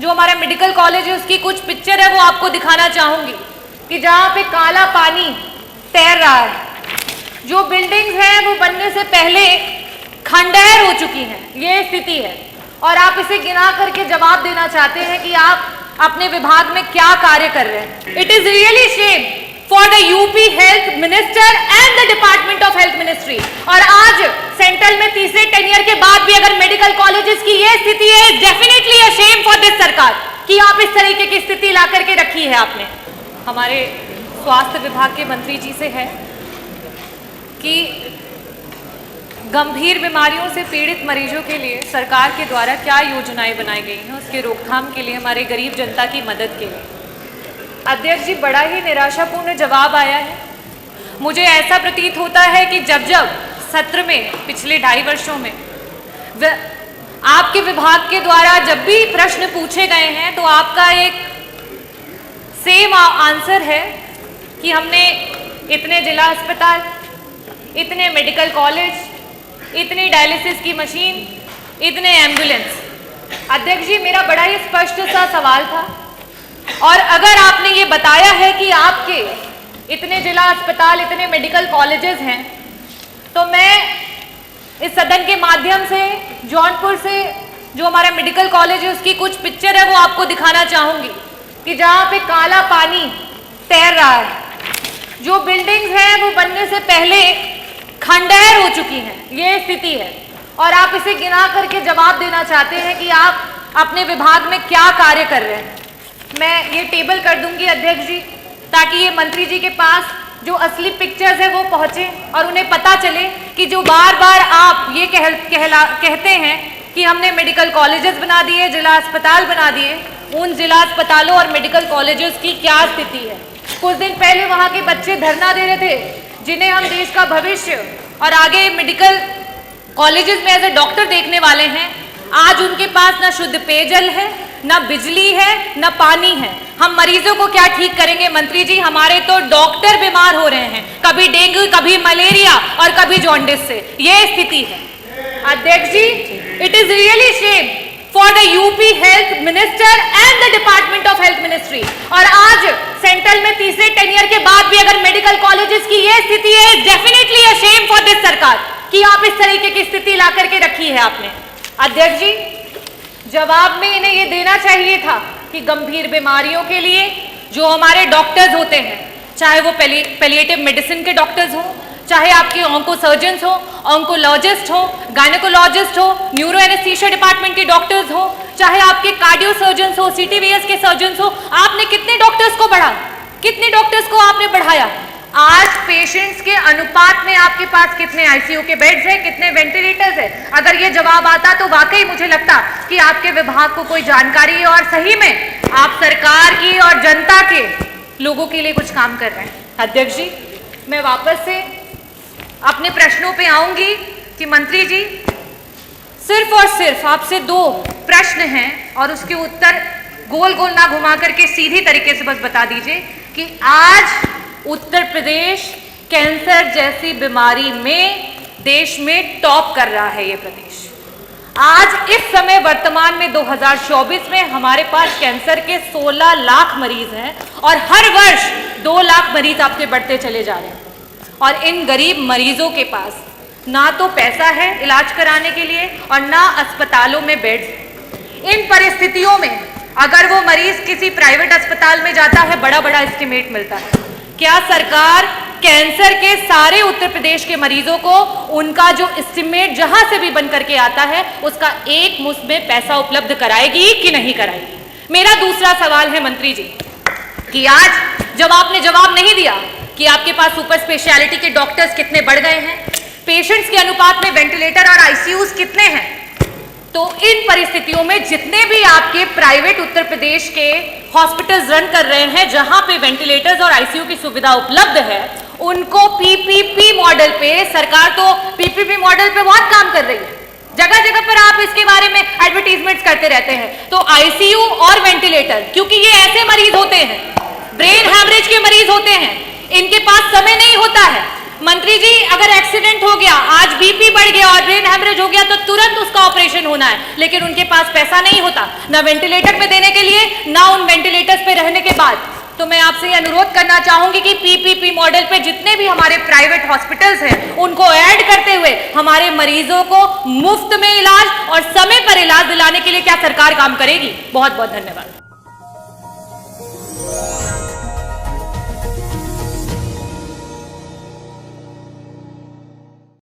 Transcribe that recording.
जो हमारा medical college है उसकी कुछ पिक्चर है वो आपको दिखाना चाहूंगी कि जहाँ पे काला पानी तैर रहा है। जो बिल्डिंग्स हैं वो बनने से पहले खंडहर हो चुकी हैं, ये स्थिति है। और आप इसे गिना करके जवाब देना चाहते हैं कि आप अपने विभाग में क्या कार्य कर रहे हैं। It is really shame for the UP health minister and the department of health ministry. और आज सेंट्रल में तीसरे टेनियर के बाद भी अगर मेडिकल कॉलेजेस की ये स्थिति है, definitely a shame for this सरकार कि आप इस तरीके की स्थिति ला करके रखी है आपने। हमारे स्वास्थ्य विभाग के मंत्री जी से है कि गंभीर बीमारियों से पीड़ित मरीजों के लिए सरकार के द्वारा क्या योजनाएं बनाई गई हैं, उसके रोकथाम के लिए, हमारे गरीब जनता की मदद के लिए। अध्यक्ष जी, बड़ा ही निराशापूर्ण जवाब आया है। मुझे ऐसा प्रतीत होता है कि जब जब सत्र में पिछले 2.5 वर्षों में आपके विभाग के द्वारा जब भी प्रश्न पूछे गए हैं तो आपका एक सेम आंसर है कि हमने इतने जिला अस्पताल, इतने मेडिकल कॉलेज, इतनी डायलिसिस की मशीन, इतने एम्बुलेंस। अध्यक्ष जी, मेरा बड़ा ही स्पष्ट सा सवाल था, और अगर आपने ये बताया है कि आपके इतने जिला अस्पताल, इतने मेडिकल कॉलेजेस हैं, तो मैं इस सदन के माध्यम से जौनपुर से जो हमारा मेडिकल कॉलेज है उसकी कुछ पिक्चर है वो आपको दिखाना चाहूंगी कि जहाँ पे काला पानी तैर रहा है। जो बिल्डिंग्स हैं वो बनने से पहले खंडहर हो चुकी हैं, ये स्थिति है। और आप इसे गिना करके जवाब देना चाहते हैं कि आप अपने विभाग में क्या कार्य कर रहे हैं। मैं ये टेबल कर दूंगी अध्यक्ष जी, ताकि ये मंत्री जी के पास जो असली पिक्चर्स है वो पहुंचे और उन्हें पता चले कि जो बार बार आप ये कहते हैं कि हमने मेडिकल कॉलेजेस बना दिए, जिला अस्पताल बना दिए, उन जिला अस्पतालों और मेडिकल कॉलेजेस की क्या स्थिति है। कुछ दिन पहले वहाँ के बच्चे धरना दे रहे थे जिन्हें हम देश का भविष्य और आगे मेडिकल कॉलेजेस में एज ए डॉक्टर देखने वाले हैं। आज उनके पास ना शुद्ध पेयजल है, ना बिजली है, ना पानी है। हम मरीजों को क्या ठीक करेंगे मंत्री जी? हमारे तो डॉक्टर बीमार हो रहे हैं, कभी डेंगू, कभी मलेरिया और कभी जॉन्डिस से। ये स्थिति है अध्यक्ष जी। It is really shame for the UP health minister and the department of health ministry. और आज सेंट्रल में तीसरे टेनियर के बाद भी अगर मेडिकल कॉलेजेस की ये स्थिति है, definitely a shame for this सरकार कि आप इस तरीके की स्थिति ला करके रखी है आपने। अध्यक्ष जी, जवाब में इन्हें ये देना चाहिए था कि गंभीर बीमारियों के लिए जो हमारे डॉक्टर्स होते हैं, चाहे वो पैलिएटिव मेडिसिन के डॉक्टर्स हों, चाहे आपके ऑन्को सर्जन्स हो, ऑन्कोलॉजिस्ट हो, गायनेकोलॉजिस्ट हो, न्यूरो एनेस्थीसिया डिपार्टमेंट के डॉक्टर्स हो, चाहे आपके कार्डियो सर्जन्स हो, सीटीवीएस के सर्जन्स हो, आपने कितने डॉक्टर्स को बढ़ाया? कितने डॉक्टर्स को आपने बढ़ाया? आज पेशेंट्स के अनुपात में आपके पास कितने आईसीयू के बेड्स हैं, कितने वेंटिलेटर्स हैं? अगर ये जवाब आता तो वाकई मुझे लगता कि आपके विभाग को कोई जानकारी है और सही में आप सरकार की और जनता के लोगों के लिए कुछ काम कर रहे हैं। अध्यक्ष जी, मैं वापस से अपने प्रश्नों पे आऊंगी कि मंत्री जी, सिर्फ और सिर्फ आपसे 2 प्रश्न हैं और उसके उत्तर गोल गोल ना घुमा करके सीधी तरीके से बस बता दीजिए कि आज उत्तर प्रदेश कैंसर जैसी बीमारी में देश में टॉप कर रहा है। ये प्रदेश आज इस समय वर्तमान में 2024 में हमारे पास कैंसर के 16 लाख मरीज हैं और हर वर्ष 2 लाख मरीज आपके बढ़ते चले जा रहे हैं। और इन गरीब मरीजों के पास ना तो पैसा है इलाज कराने के लिए और ना अस्पतालों में बेड्स। इन परिस्थितियों में अगर वो मरीज किसी प्राइवेट अस्पताल में जाता है, बड़ा बड़ा एस्टिमेट मिलता है। क्या सरकार कैंसर के सारे उत्तर प्रदेश के मरीजों को उनका जो एस्टिमेट जहां से भी बन करके आता है उसका एक मुश्त में पैसा उपलब्ध कराएगी कि नहीं कराएगी? मेरा दूसरा सवाल है मंत्री जी कि आज जब आपने जवाब नहीं दिया कि आपके पास सुपर स्पेशलिटी के डॉक्टर्स कितने बढ़ गए हैं, पेशेंट्स के अनुपात में वेंटिलेटर और आईसीयूज कितने हैं, तो इन परिस्थितियों में जितने भी आपके प्राइवेट उत्तर प्रदेश के हॉस्पिटल्स रन कर रहे हैं जहां पे वेंटिलेटर्स और आईसीयू की सुविधा उपलब्ध है, उनको पीपीपी मॉडल पे, सरकार तो पीपीपी मॉडल पे बहुत काम कर रही है, जगह जगह पर आप इसके बारे में एडवर्टीजमेंट्स करते रहते हैं। तो आईसीयू और वेंटिलेटर, क्योंकि ये ऐसे मरीज होते हैं, ब्रेन हैमरेज के मरीज होते हैं, इनके पास समय नहीं होता है, मंत्री जी, अगर एक्सीडेंट हो गया, आज बीपी बढ़ गया और ब्रेन हैमरेज हो गया तो तुरंत उसका ऑपरेशन होना है, लेकिन उनके पास पैसा नहीं होता, ना वेंटिलेटर पे देने के लिए, ना उन वेंटिलेटर्स पे रहने के बाद। तो मैं आपसे ये अनुरोध करना चाहूंगी कि पीपीपी मॉडल पे जितने भी हमारे प्राइवेट हॉस्पिटल्स हैं उनको ऐड करते हुए हमारे मरीजों को मुफ्त में इलाज और समय पर इलाज दिलाने के लिए क्या सरकार काम करेगी? बहुत बहुत धन्यवाद।